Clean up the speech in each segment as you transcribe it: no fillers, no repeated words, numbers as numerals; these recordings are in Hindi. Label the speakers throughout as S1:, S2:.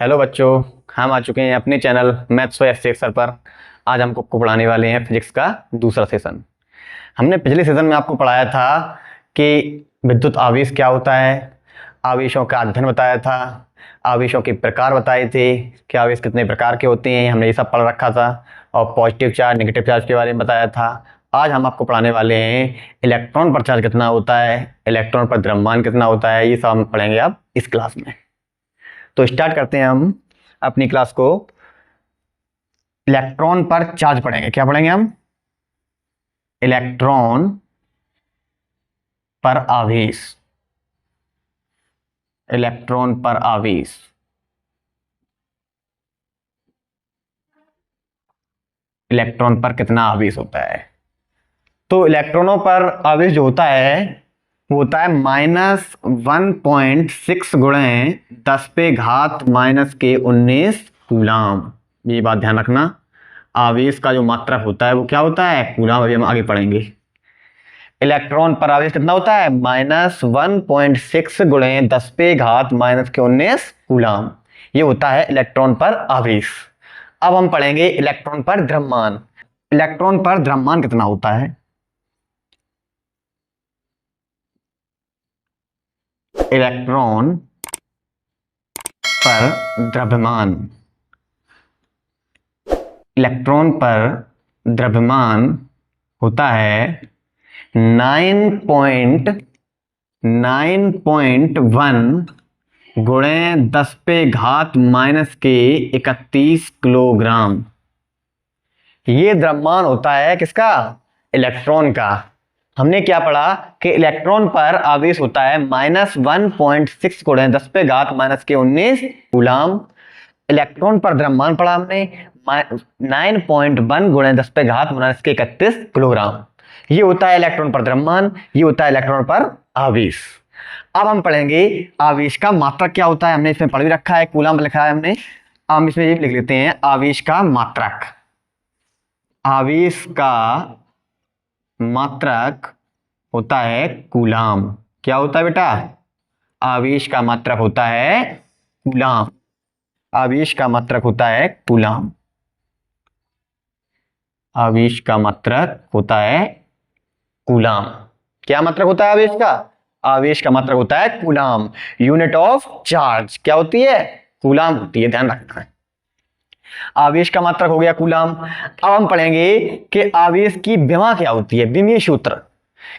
S1: हेलो बच्चों, हम आ चुके हैं अपने channel maths for F sir पर। आज हम आपको पढ़ाने वाले हैं फिजिक्स का दूसरा सेशन। हमने पिछले सेशन में आपको पढ़ाया था कि विद्युत आवेश क्या होता है, आवेशों का अध्ययन बताया था, आवेशों के प्रकार बताए थे कि आवेश कितने प्रकार के होते हैं, हमने ये सब पढ़ रखा था। और पॉजिटिव चार्ज नेगेटिव चार्ज के बारे में बताया था। आज हम आपको पढ़ाने वाले हैं इलेक्ट्रॉन पर चार्ज कितना होता है, इलेक्ट्रॉन पर द्रव्यमान कितना होता है। ये सब हम पढ़ेंगे अब इस क्लास में। तो स्टार्ट करते हैं हम अपनी क्लास को। इलेक्ट्रॉन पर चार्ज पढ़ेंगे। क्या पढ़ेंगे हम? इलेक्ट्रॉन पर आवेश। इलेक्ट्रॉन पर आवेश। इलेक्ट्रॉन पर कितना आवेश होता है? तो इलेक्ट्रॉनों पर आवेश जो होता है वो होता है -1.6 गुणे 10⁻⁻⁰ कूलाम। ये बात ध्यान रखना, आवेश का जो मात्रक होता है वो क्या होता है? कूलाम। अभी हम आगे पढ़ेंगे। इलेक्ट्रॉन पर आवेश कितना होता है? -1.6 गुणे 10⁻⁻⁰ कूलाम। ये होता है इलेक्ट्रॉन पर आवेश। अब हम पढ़ेंगे इलेक्ट्रॉन पर द्रव्यमान। इलेक्ट्रॉन पर द्रव्यमान कितना होता है? इलेक्ट्रॉन पर द्रव्यमान। इलेक्ट्रॉन पर द्रव्यमान होता है 9.1 गुणे 10⁻⁻31 किलोग्राम। ये द्रव्यमान होता है किसका? इलेक्ट्रॉन का। हमने क्या पढ़ा कि इलेक्ट्रॉन पर आवेश होता है -1.6 गुणे 10⁻⁻⁰ कूलाम। इलेक्ट्रॉन पर द्रव्यमान पढ़ा हमने 9.1 गुणे 10⁻⁻31 किलोग्राम। ये होता है इलेक्ट्रॉन पर द्रव्यमान, ये होता है इलेक्ट्रॉन पर आवेश। अब हम पढ़ेंगे आवेश का मात्रक क्या होता है। हमने इसमें पढ़ भी रखा है, कूलाम लिखा है हमने। हम इसमें ये लिख लेते हैं आवेश का मात्रक। आवेश का मात्रक होता है कूलाम। क्या होता है बेटा? आवेश का मात्रक होता है कूलाम। आवेश का मात्रक होता है कूलाम। आवेश का मात्रक होता है कूलाम। क्या मात्रक होता है आवेश का? आवेश का मात्रक होता है कूलाम। यूनिट ऑफ चार्ज क्या होती है? कूलाम होती है, ध्यान रखना है। आवेश का मात्रक हो गया कूलाम। अब हम पढ़ेंगे कि आवेश की विमा क्या होती है, विमीय सूत्र।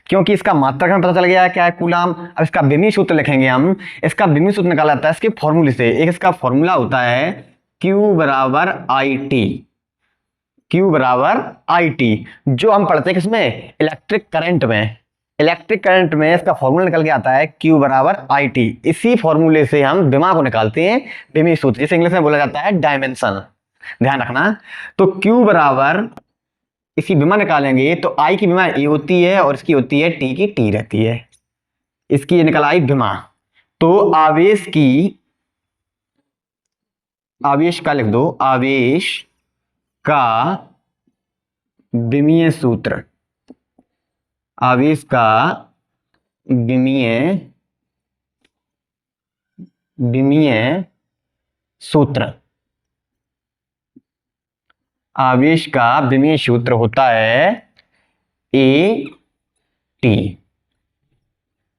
S1: क्योंकि इसका मात्रक हमें पता चल गया है क्या है, कूलाम। अब इसका विमीय सूत्र लिखेंगे हम। इसका विमीय सूत्र निकाला जाता है इसके फॉर्मूले से। एक इसका फॉर्मूला होता है Q बराबर IT। Q बराबर IT, जो हम पढ़ते हैं किसमें? इलेक्ट्रिक करंट में। इलेक्ट्रिक करंट में इसका फॉर्मूला निकल के आता है Q बराबर IT। इसी फॉर्मूले से हम विमा को निकालते हैं, विमीय सूत्र, जिसे इंग्लिश में बोला जाता है डायमेंशन। ध्यान रखना। तो Q बराबर, इसकी विमा निकालेंगे तो I की विमा A होती है और इसकी होती है T की T रहती है। इसकी ये निकल आई विमा। तो आवेश की, आवेश का लिख दो, आवेश का विमीय सूत्र। आवेश का विमीय सूत्र। आवेश का विमीय सूत्र होता है AT।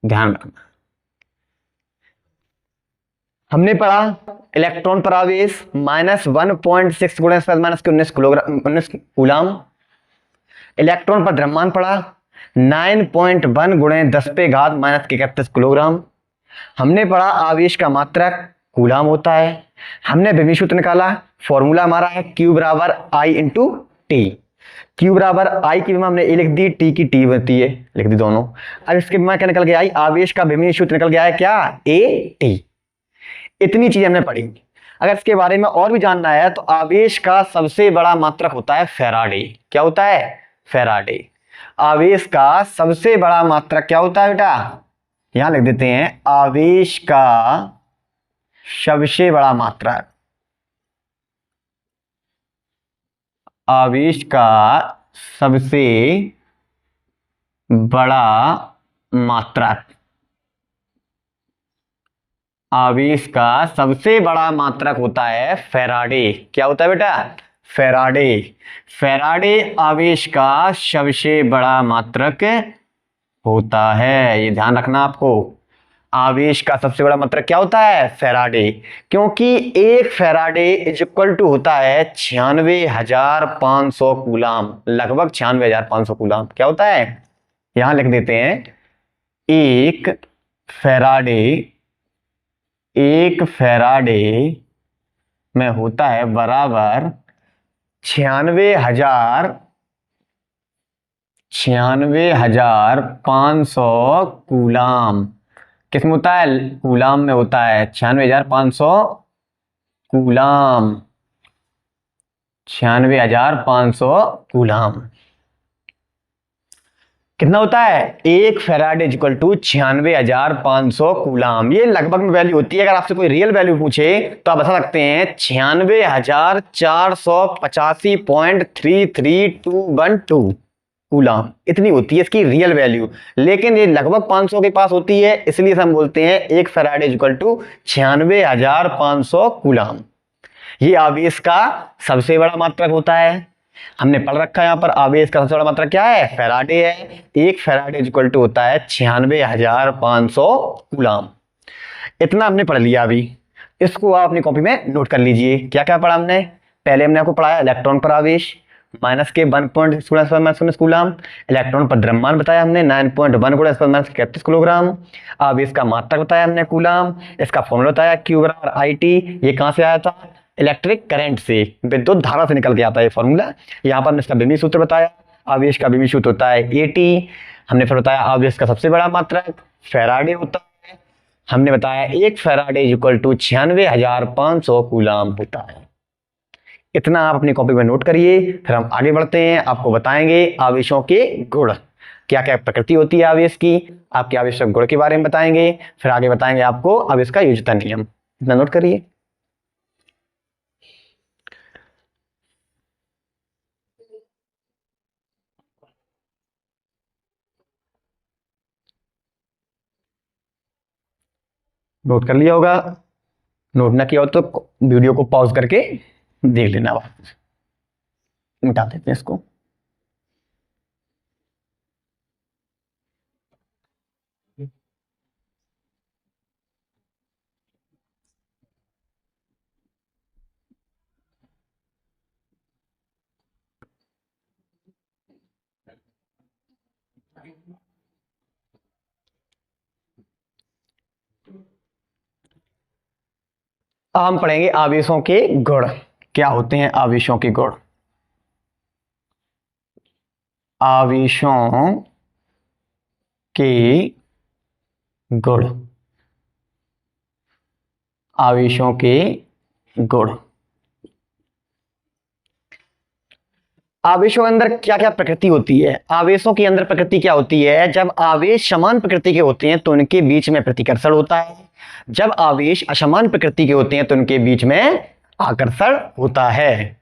S1: ध्यान रखना। हमने पढ़ा इलेक्ट्रॉन पर आवेश -1.6 गुणे 10⁻⁻⁰ किलोग्राम 19 कूलाम। इलेक्ट्रॉन पर द्रव्यमान पढ़ा 9.1 गुणे 10⁻⁻31 किलोग्राम। हमने पढ़ा आवेश का मात्रक कूलाम होता है। हमने विमीय सूत्र निकाला, फॉर्मूला हमारा है Q बराबर I इंटू टी। Q बराबर I की विमा हमने A लिख दी, T की T बनती है, लिख दी दोनों। अब इसके विमा क्या निकल गया? I। आवेश का विमीय सूत्र निकल गया है क्या? AT। इतनी चीज हमने पढ़ी। अगर इसके बारे में और भी जानना है तो आवेश का सबसे बड़ा मात्रक होता है फैराडे। क्या होता है? फैराडे। आवेश का सबसे बड़ा मात्रक क्या होता है बेटा? यहां लिख देते हैं आवेश का सबसे बड़ा मात्रक। आवेश का सबसे बड़ा मात्रक। आवेश का सबसे बड़ा मात्रक होता है फैराडे। क्या होता है बेटा? फैराडे। फैराडे आवेश का सबसे बड़ा मात्रक होता है, ये ध्यान रखना आपको। आवेश का सबसे बड़ा मात्रक क्या होता है? फैराडे। क्योंकि एक फैराडे इज इक्वल टू होता है 96,500 कूलाम, लगभग 96,500 कूलाम। क्या होता है? यहां लिख देते हैं, एक फैराडे, एक फैराडे में होता है बराबर 96,500 कूलाम। किसमें होता है? कूलाम में होता है। 96,500 कूलाम, 96,500 कूलाम कितना होता है? एक फैराडे इक्वल टू 96,500 कूलाम। ये लगभग में वैल्यू होती है। अगर आपसे कोई रियल वैल्यू पूछे तो आप बता सकते हैं 96,485.33212 कूलाम, इतनी होती है इसकी रियल वैल्यू। लेकिन ये लगभग 500 के पास होती है, इसलिए हम बोलते हैं एक फैराडे इक्वल टू 96,500 कूलाम। ये आवेश का सबसे बड़ा मात्रक होता है। हमने पढ़ रखा है यहां पर आवेश का सबसे बड़ा मात्रक क्या है? फैराडे है। एक फैराडे इक्वल टू होता है 96,500 कूलाम। इतना हमने पढ़ लिया। अभी इसको आप अपनी कॉपी में नोट कर लीजिए। क्या क्या पढ़ा हमने? पहले हमने आपको पढ़ाया इलेक्ट्रॉन पर आवेश माइनस के 1.6 कूलाम। इलेक्ट्रॉन पर द्रव्यमान बताया हमने 9.1 × 10 किलोग्राम। आवेश का मात्रक बताया हमने कूलाम। इसका फॉर्मूला बताया Q/IT। ये कहां से आया था? इलेक्ट्रिक करंट से, विद्युत धारा से निकल के आता है ये फॉर्मूला। यहाँ पर हमने इसका विमीय सूत्र बताया। आवेश का विमीय सूत्र होता है AT। हमने फिर बताया आवेश का सबसे बड़ा मात्रक फैराडे होता है। हमने बताया एक फैराडे इक्वल टू 96,500 कूलाम होता है। इतना आप अपनी कॉपी में नोट करिए। फिर हम आगे बढ़ते हैं, आपको बताएंगे आवेशों के गुण, क्या क्या प्रकृति होती है आवेश की। आपके आवेशक गुण के बारे में बताएंगे। फिर आगे बताएंगे आपको आवेश का युज्यता नियम। इतना नोट करिए। नोट कर लिया होगा। नोट ना किया हो तो वीडियो को पॉज करके देख लेना। वापस मिटा देते हैं इसको। अब हम पढ़ेंगे आवेशों के गुण। क्या होते हैं आवेशों के गुण? आवेशों के गुण, आवेशों के गुण। आवेशों के अंदर क्या क्या प्रकृति होती है? आवेशों के अंदर प्रकृति क्या होती है? जब आवेश समान प्रकृति के होते हैं तो उनके बीच में प्रतिकर्षण होता है। जब आवेश असमान प्रकृति के होते हैं तो उनके बीच में आकर्षण होता है।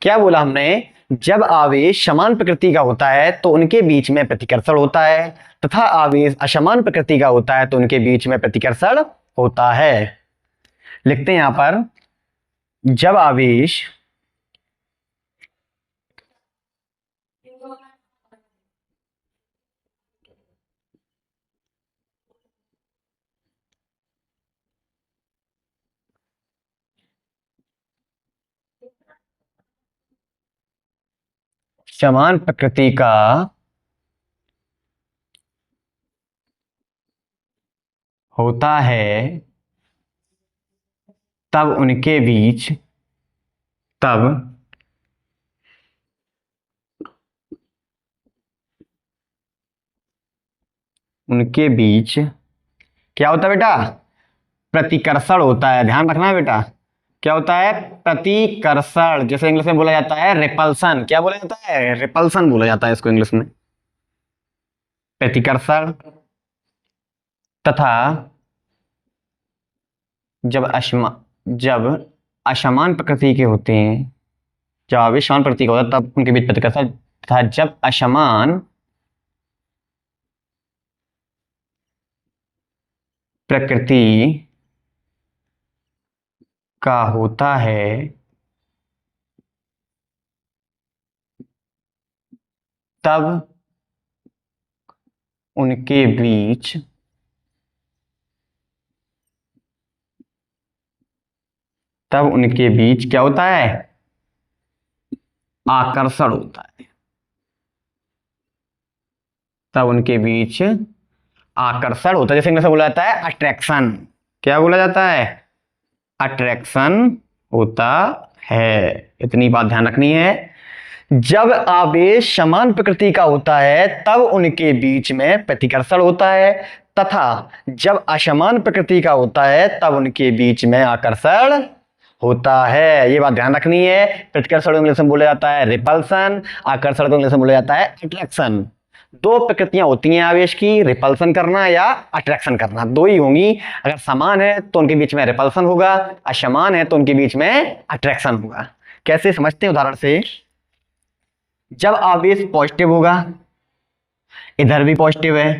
S1: क्या बोला हमने? जब आवेश समान प्रकृति का होता है तो उनके बीच में प्रतिकर्षण होता है, तथा आवेश असमान प्रकृति का होता है तो उनके बीच में प्रतिकर्षण होता है। लिखते हैं यहां पर, जब आवेश समान प्रकृति का होता है तब उनके बीच, तब उनके बीच क्या होता है बेटा? प्रतिकर्षण होता है। ध्यान रखना है बेटा, क्या होता है? प्रतिकर्षण। जैसे इंग्लिश में बोला जाता है रिपल्सन। क्या बोला जाता है? रिपल्सन बोला जाता है इसको इंग्लिश में। प्रतिकर्षण। तथा जब असमान प्रकृति के होते हैं, जब आवेश समान प्रकृति का होता है तब उनके बीच प्रतिकर्षण, तथा जब असमान प्रकृति का होता है तब उनके बीच क्या होता है? आकर्षण होता है। तब उनके बीच आकर्षण होता है, जैसे इंग्लिश में बोला जाता है अट्रैक्शन। क्या बोला जाता है? अट्रैक्शन होता है। इतनी बात ध्यान रखनी है। जब आवेश समान प्रकृति का होता है तब उनके बीच में प्रतिकर्षण होता है, तथा जब असमान प्रकृति का होता है तब उनके बीच में आकर्षण होता है। ये बात ध्यान रखनी है। प्रतिकर्षण को इंग्लिश में बोला जाता है रिपल्सन, आकर्षण को इंग्लिश में बोला जाता है अट्रैक्शन। दो प्रकृतियां होती हैं आवेश की, रिपल्सन करना या अट्रैक्शन करना, दो ही होंगी। अगर समान है तो उनके बीच में रिपल्सन होगा, असमान है तो उनके बीच में अट्रैक्शन होगा। कैसे समझते हैं उदाहरण से? जब आवेश पॉजिटिव होगा, इधर भी पॉजिटिव है,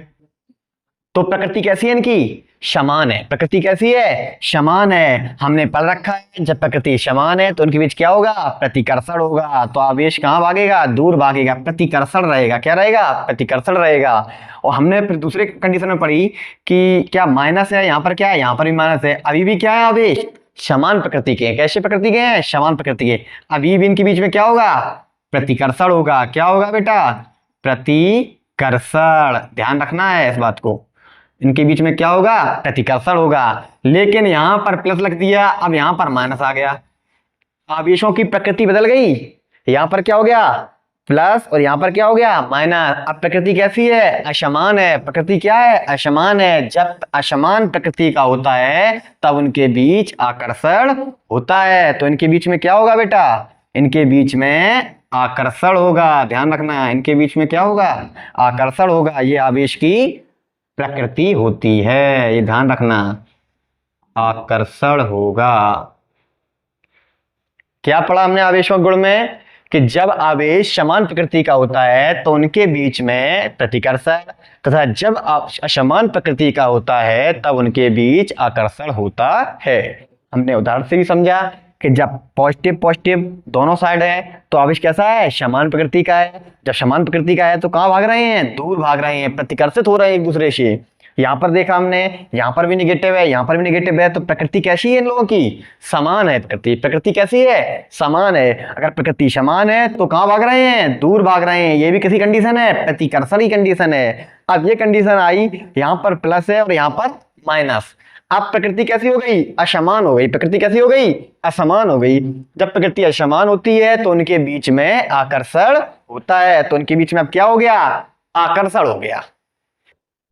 S1: तो प्रकृति कैसी है इनकी? समान है। प्रकृति कैसी है? समान है। हमने पढ़ रखा है जब प्रकृति समान है तो उनके बीच क्या होगा? प्रतिकर्षण होगा। तो आवेश कहां भागेगा? दूर भागेगा। प्रतिकर्षण रहेगा। क्या रहेगा? प्रतिकर्षण रहेगा। और हमने फिर दूसरे कंडीशन में पढ़ी कि क्या माइनस है, यहां पर क्या है? यहां पर भी माइनस है। अभी भी क्या है? आवेश समान प्रकृति के हैं। कैसे प्रकृति के हैं? समान प्रकृति के। अभी भी इनके बीच में क्या होगा? प्रतिकर्षण होगा। क्या होगा बेटा? प्रतिकर्षण। ध्यान रखना है इस बात को। इनके बीच में क्या होगा? प्रतिकर्षण होगा। लेकिन यहां पर प्लस लग दिया, अब यहां पर माइनस आ गया। आवेशों की प्रकृति बदल गई। यहां पर क्या हो गया? प्लस, और यहां पर क्या हो गया? माइनस। अब प्रकृति कैसी है? असमान है। प्रकृति क्या है? असमान है। जब असमान प्रकृति का होता है तब उनके बीच आकर्षण होता है। तो इनके बीच में क्या होगा बेटा? इनके बीच में आकर्षण होगा। ध्यान रखना, इनके बीच में क्या होगा? आकर्षण होगा। ये आवेश की प्रकृति होती है, ये ध्यान रखना। आकर्षण होगा। क्या पढ़ा हमने आवेशों गुण में? कि जब आवेश समान प्रकृति का होता है तो उनके बीच में प्रतिकर्षण, तथा जब असमान प्रकृति का होता है तब उनके बीच आकर्षण होता है। हमने उदाहरण से भी समझा कि जब पॉजिटिव पॉजिटिव दोनों साइड है तो आवेश कैसा है? समान प्रकृति का है। जब समान प्रकृति का है तो कहां भाग रहे हैं? दूर भाग रहे हैं, प्रतिकर्षित हो रहे हैं एक दूसरे से। यहां पर देखा हमने, यहां पर भी निगेटिव है, यहां पर भी निगेटिव है, तो प्रकृति कैसी है इन लोगों की? समान है। प्रकृति कैसी है? समान है। अगर प्रकृति समान है तो कहां भाग रहे हैं? दूर भाग रहे हैं। ये भी किसी कंडीशन है? प्रतिकर्षण की कंडीशन है। अब ये कंडीशन आई, यहां पर प्लस है और यहां पर माइनस। अब प्रकृति कैसी हो गई? असमान हो गई। प्रकृति कैसी हो गई? असमान हो गई। जब प्रकृति असमान होती है तो उनके बीच में आकर्षण होता है। तो उनके बीच में अब क्या हो गया? आकर्षण हो गया।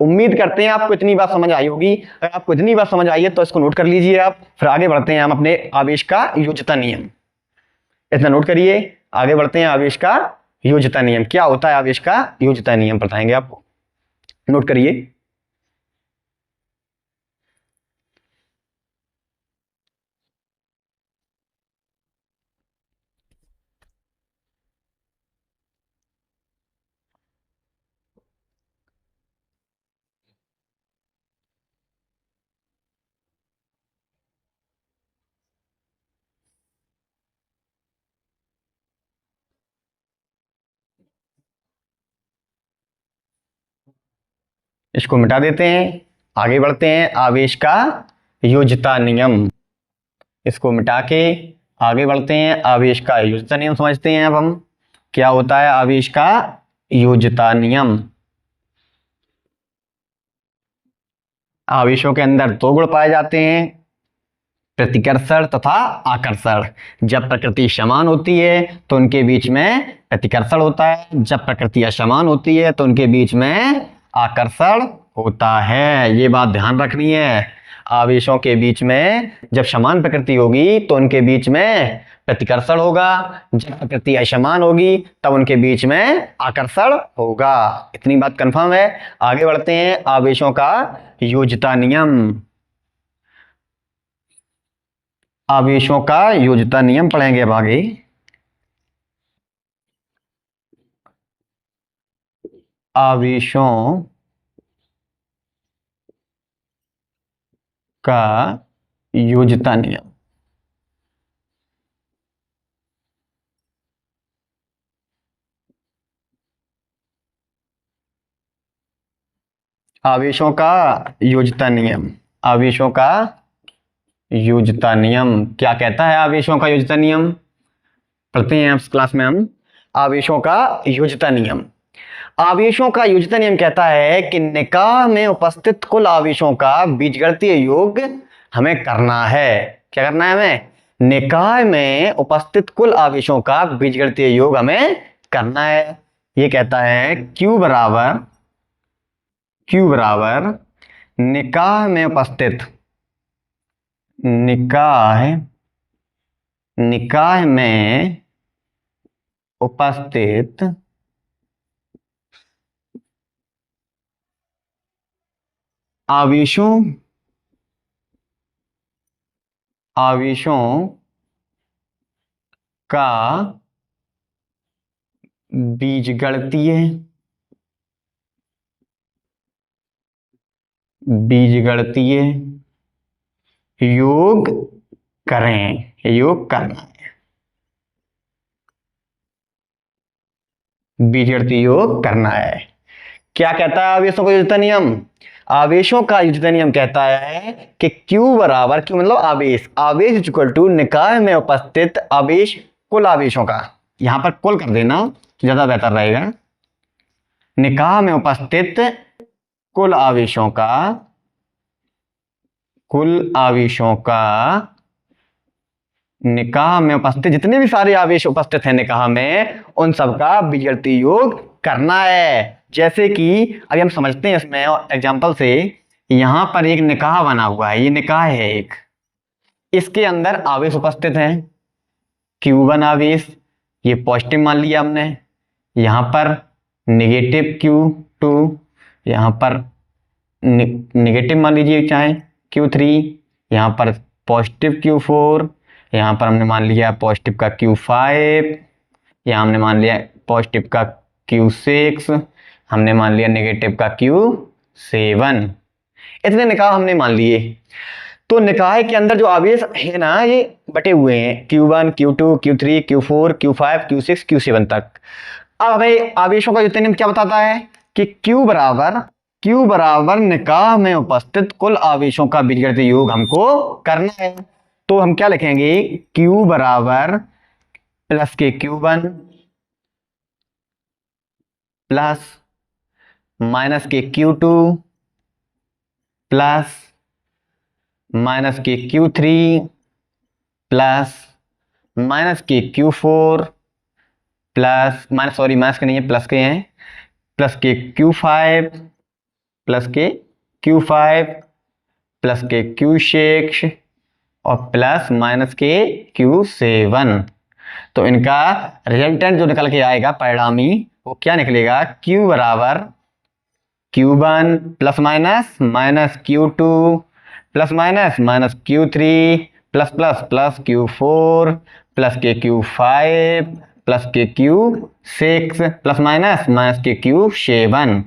S1: उम्मीद करते हैं आपको इतनी बात समझ आई होगी। अगर आपको इतनी बात समझ आई है तो इसको नोट कर लीजिए आप। फिर आगे बढ़ते हैं हम अपने आवेश का योज्यता नियम। इतना नोट करिए। आगे बढ़ते हैं आवेश का योज्यता नियम। क्या होता है आवेश का योज्यता नियम, बताएंगे आपको। नोट करिए। इसको मिटा देते हैं। आगे बढ़ते हैं आवेश का योज्यता नियम। इसको मिटा के आगे बढ़ते हैं आवेश का योज्यता नियम समझते हैं। अब हम क्या होता है आवेश का योज्यता नियम। आवेशों के अंदर दो गुण पाए जाते हैं, प्रतिकर्षण तथा आकर्षण। जब प्रकृति समान होती है तो उनके बीच में प्रतिकर्षण होता है, जब प्रकृति असमान होती है तो उनके बीच में आकर्षण होता है। ये बात ध्यान रखनी है। आवेशों के बीच में जब समान प्रकृति होगी तो उनके बीच में प्रतिकर्षण होगा, जब प्रकृति असमान होगी तब उनके बीच में आकर्षण होगा। इतनी बात कंफर्म है। आगे बढ़ते हैं आवेशों का योज्यता नियम। आवेशों का योज्यता नियम पढ़ेंगे अब आगे। आवेशों का योज्यता नियम। आवेशों का योज्यता नियम। आवेशों का योज्यता नियम क्या कहता है? आवेशों का योज्यता नियम पढ़ते हैं इस क्लास में हम। आवेशों का योज्यता नियम। आवेशों का योज्यता नियम कहता है कि निकाह में उपस्थित कुल आवेशों का बीजगणितीय योग हमें करना है। क्या करना है हमें? निकाय में उपस्थित कुल आवेशों का बीजगणितीय योग हमें करना है। ये कहता है Q बराबर निकाय में उपस्थित निकाय में उपस्थित आवेशों का बीजगणितीय योग करें। योग करना है, बीजगणितीय योग करना है। क्या कहता है आवेशों का योज्यता नियम? आवेशों का योज्यता नियम कहता है कि Q बराबर, Q मतलब आवेश, आवेश इज इक्वल टू निकाय में उपस्थित आवेश कुल आवेशों का। यहां पर कुल कर देना तो ज्यादा बेहतर रहेगा। निकाय में उपस्थित कुल आवेशों का निकाह में उपस्थित जितने भी सारे आवेश उपस्थित हैं निकाह में, उन सबका बीजगणितीय योग करना है। जैसे कि अभी हम समझते हैं इसमें एग्जांपल से। यहां पर एक निकाह बना हुआ है, ये निकाह है एक, इसके अंदर आवेश उपस्थित हैं Q1 आवेश, ये पॉजिटिव मान लिया हमने। यहां पर नेगेटिव Q2, यहां पर नेगेटिव मान लीजिए चाहे Q3, यहां पर पॉजिटिव Q4, यहां पर हमने मान लिया पॉजिटिव का Q5, यहां हमने मान लिया पॉजिटिव का Q6, हमने मान लिया नेगेटिव का Q7। इतने निकाह हमने मान लिए। तो निकाह के अंदर जो आवेश है ना, ये बटे हुए हैं Q1, Q2, Q3, Q4, Q5, Q6, Q7 तक। अब हमें आवेशों का योज्यता नियम क्या बताता है कि Q बराबर निकाह में उपस्थित कुल आवेशों का बीजगणितीय योग हमको करना है। तो हम क्या लिखेंगे? Q बराबर प्लस के Q1 प्लस माइनस के Q2 प्लस माइनस के Q3 प्लस माइनस के Q4 प्लस माइनस के नहीं है, प्लस के हैं, प्लस के Q5 प्लस के Q5 प्लस के Q6 और प्लस माइनस के Q7। तो इनका रिजल्टेंट जो निकल के आएगा परिणामी, वो क्या निकलेगा? Q बराबर Q1 plus minus Q2 plus minus Q3 plus Q4 plus के Q5 प्लस के Q6 प्लस माइनस के Q7।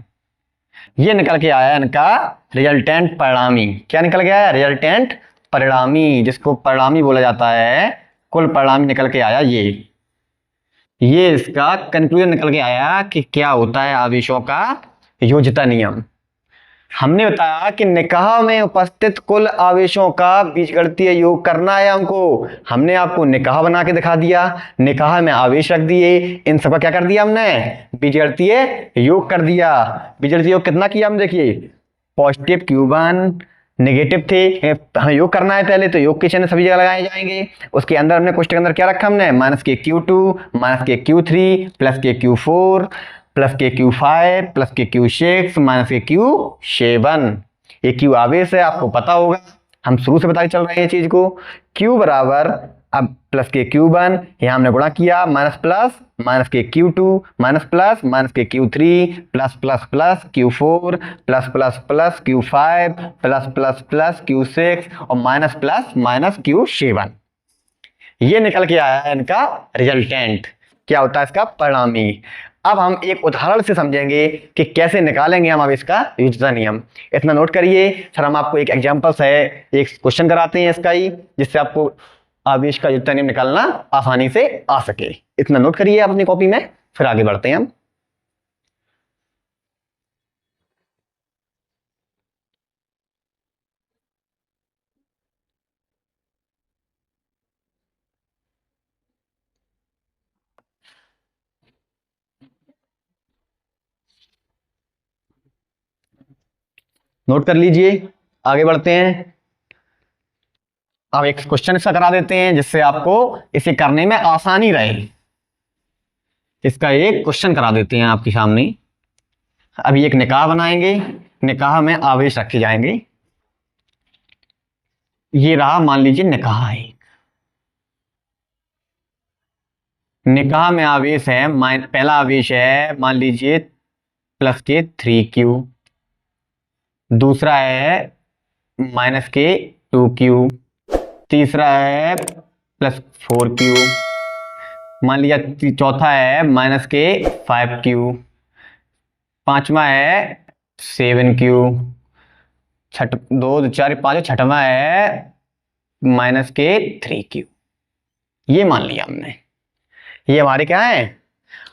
S1: ये निकल के आया इनका रिजल्टेंट परिणामी। क्या निकल गया है? रिजल्टेंट परिणामी, जिसको परिणामी बोला जाता है। कुल परिणामी निकल के आया ये इसका कंक्लूजन निकल के आया कि क्या होता है आवेशों का योज्यता नियम। हमने बताया कि निकाह में उपस्थित कुल आवेशों का बीजगणितीय योग करना है हमको। हमने आपको निकाह बना के दिखा दिया, निकाह में आवेश रख दिए, इन सबका क्या कर दिया हमने? बीजगणितीय योग कर दिया। बीजगणितीय योग कितना किया हम देखिए, पॉजिटिव Q1, नेगेटिव थे, हमें योग करना है पहले, तो योग के चिन्ह सभी जगह लगाए जाएंगे। उसके अंदर हमने कोष्टक के अंदर क्या रखा हमने? माइनस के Q2 माइनस के Q3 प्लस के Q4 प्लस के Q5 प्लस के Q6 माइनस के Q7। ये Q आवेश है, आपको पता होगा, हम शुरू से बताते चल रहे हैं चीज को। Q बराबर अब प्लस के Q1, यहां हमने गुणा किया, माइनस के Q2 माइनस के Q3 plus Q4 plus Q5 plus Q6 और माइनस Q7। ये निकल के आया है इनका रिजल्टेंट। क्या होता है इसका? परिणामी। अब हम एक उदाहरण से समझेंगे कि कैसे निकालेंगे हम अब इसका योज्यता नियम। इतना नोट करिए। सर हम आपको एक एग्जांपल से एक क्वेश्चन कराते हैं इसका ही, जिससे आपको आवेश का योज्यता नियम निकालना आसानी से आ सके। इतना नोट करिए आप अपनी कॉपी में, फिर आगे बढ़ते हैं हम। नोट कर लीजिए, आगे बढ़ते हैं। अब एक क्वेश्चन इसका करा देते हैं जिससे आपको इसे करने में आसानी रहे। इसका एक क्वेश्चन करा देते हैं आपके सामने। अभी एक निकाह बनाएंगे, निकाह में आवेश रखे जाएंगे। ये रहा, मान लीजिए निकाह है। निकाह में आवेश है, पहला आवेश है मान लीजिए +k3q, दूसरा है -k2q, तीसरा है +4q, मान लिया चौथा है -k5q, पांचवा है 7q, छठ 2 4 5, छठवां है -k3q। ये मान लिया हमने। ये हमारे क्या है,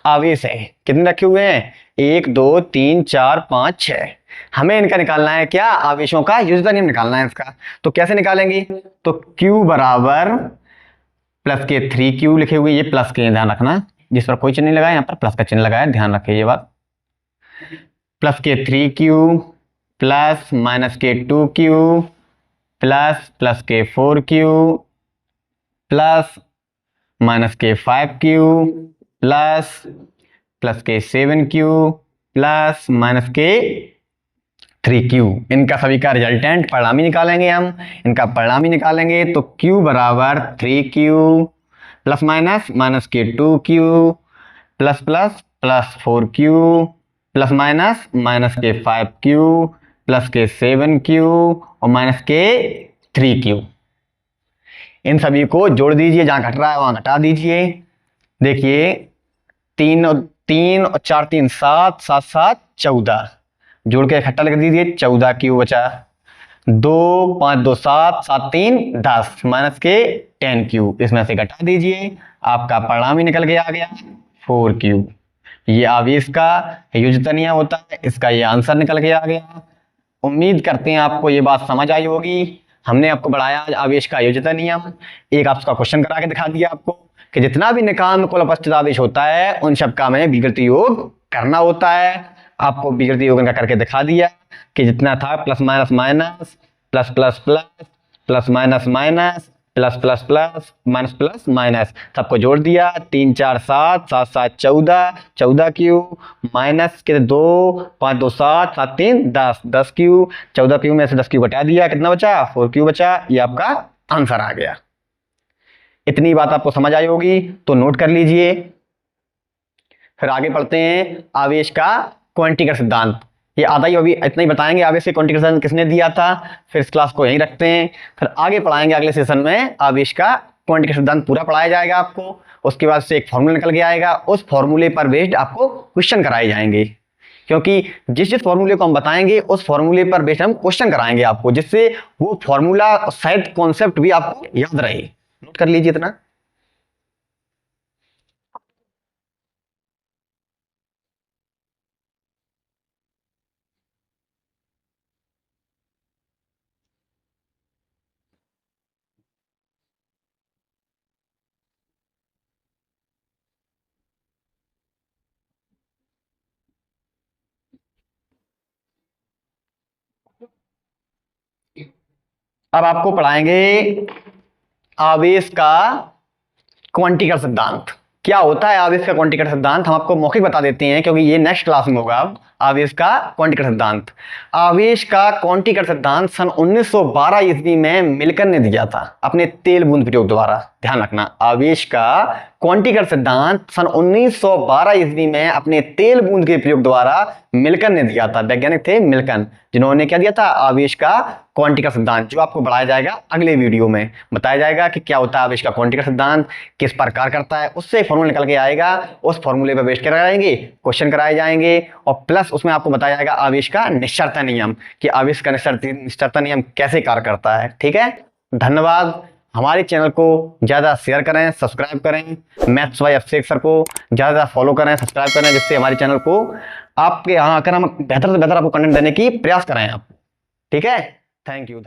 S1: आवेश है। कितने रखे हुए हैं, 1 2 3 4 5 6। हमें इनका निकालना है क्या, आवेशों का युजता नियम निकालना है इसका। तो कैसे निकालेंगे, तो q बराबर +k3q लिखे हुए, ये प्लस के ध्यान रखना, जिस पर कोई चिन्ह नहीं लगाया यहाँ पर प्लस का चिन्ह लगाया, ध्यान रखिए ये बात। +k3q plus -k2q plus +k4q plus -k5q plus +k7q plus -k3q। इनका सभी का रिजल्टेंट परिणामी निकालेंगे हम। इनका परिणामी निकालेंगे तो q बराबर 3q plus -k2q plus 4q plus -k5q plus k7q और -k3q। इन सभी को जोड़ दीजिए, जहां घट रहा है वहां घटा दीजिए। देखिए 3 और 4 3 7 7 7 14, जोड़ के इकट्ठा लिख दीजिए, 14q बचा। 2 5 2 7 7 3 10 -k10q, इसमें से घटा दीजिए, आपका परिणाम ही निकल के आ गया 4q। ये आवेश का युजता नियम होता है, इसका ये आंसर निकल के आ गया। उम्मीद करते हैं आपको ये बात समझ आई होगी। हमने आपको बढ़ाया आवेश का युजता नियम। एक आपका क्वेश्चन करा के दिखा दिया आपको कि जितना भी निकाय में कुल उपस्थित आवेश होता है उन सब का हमें बीजगणितीय योग करना होता है। आपको बीजगणितीय योग का करके दिखा दिया कि जितना था plus minus minus plus plus plus plus minus minus plus plus plus minus plus minus, सबको जोड़ दिया। 3 4 7 7 7 14 14q माइनस के 2 5 2 7 7 3 10 10q, 14q में से 10q घटा दिया, कितना बचा 4q बचा। ये आपका आंसर आ गया। इतनी बात आपको समझ आई होगी तो नोट कर लीजिए। फिर आगे पढ़ते हैं आवेश का क्वांटिटी का सिद्धांत। ये आधा ही अभी इतना ही बताएंगे, आवेश के क्वांटिटी का सिद्धांत किसने दिया था। फिर इस क्लास को यहीं रखते हैं, फिर आगे पढ़ाएंगे अगले सेशन में आवेश का क्वांटिटी का सिद्धांत पूरा पढ़ाया जाएगा आपको। उसके बाद से एक फॉर्मूला निकल के आएगा, उस फॉर्मूले पर बेस्ड आपको क्वेश्चन कराए जाएंगे, क्योंकि जिस जिस फॉर्मूले को हम बताएंगे उस फॉर्मूले पर बेस्ड हम क्वेश्चन कराएंगे आपको, जिससे वो फॉर्मूला शायद कॉन्सेप्ट भी आपको याद रहे। नोट कर लीजिए इतना। अब आपको पढ़ाएंगे आवेश का क्वांटिटी का सिद्धांत। क्या होता है आवेश का क्वांटिटी का सिद्धांत, हम आपको मौखिक बता देते हैं क्योंकि ये नेक्स्ट क्लास में होगा। अब आवेश का क्वांटिटी का सिद्धांत, आवेश का क्वांटिटी का सिद्धांत सन 1912 ईस्वी में मिल्टन ने दिया था अपने तेल बूंद प्रयोग द्वारा। ध्यान रखना, आवेश का क्वांटिटी का सिद्धांत सन 1912 ईस्वी में अपने तेल बूंद के प्रयोग द्वारा मिल्टन ने दिया था। वैज्ञानिक थे मिल्टन, जिन्होंने क्या दिया था, आवेश का क्वांटिटी का सिद्धांत, जो आपको बढ़ाया जाएगा अगले वीडियो में। बताया जाएगा कि क्या होता है आवेश का क्वांटिटी का सिद्धांत, किस प्रकार करता है, उससे फॉर्मूला निकल के आएगा। उस फॉर्मूले पर बेस्ड कराएंगे, क्वेश्चन कराए जाएंगे, और प्लस उसमें आपको बताया जाएगा आवेश का निश्चरता नियम, कि आवेश का निश्चरता नियम कैसे कार्य करता है। ठीक है, धन्यवाद। हमारे चैनल को ज़्यादा शेयर करें, सब्सक्राइब करें। मैथ्स बाय अभिषेक सर को ज़्यादा फॉलो करें, सब्सक्राइब करें, जिससे हमारे चैनल को आपके यहाँ आकर हम बेहतर से बेहतर आपको कंटेंट देने की प्रयास करें आप। ठीक है, थैंक यू।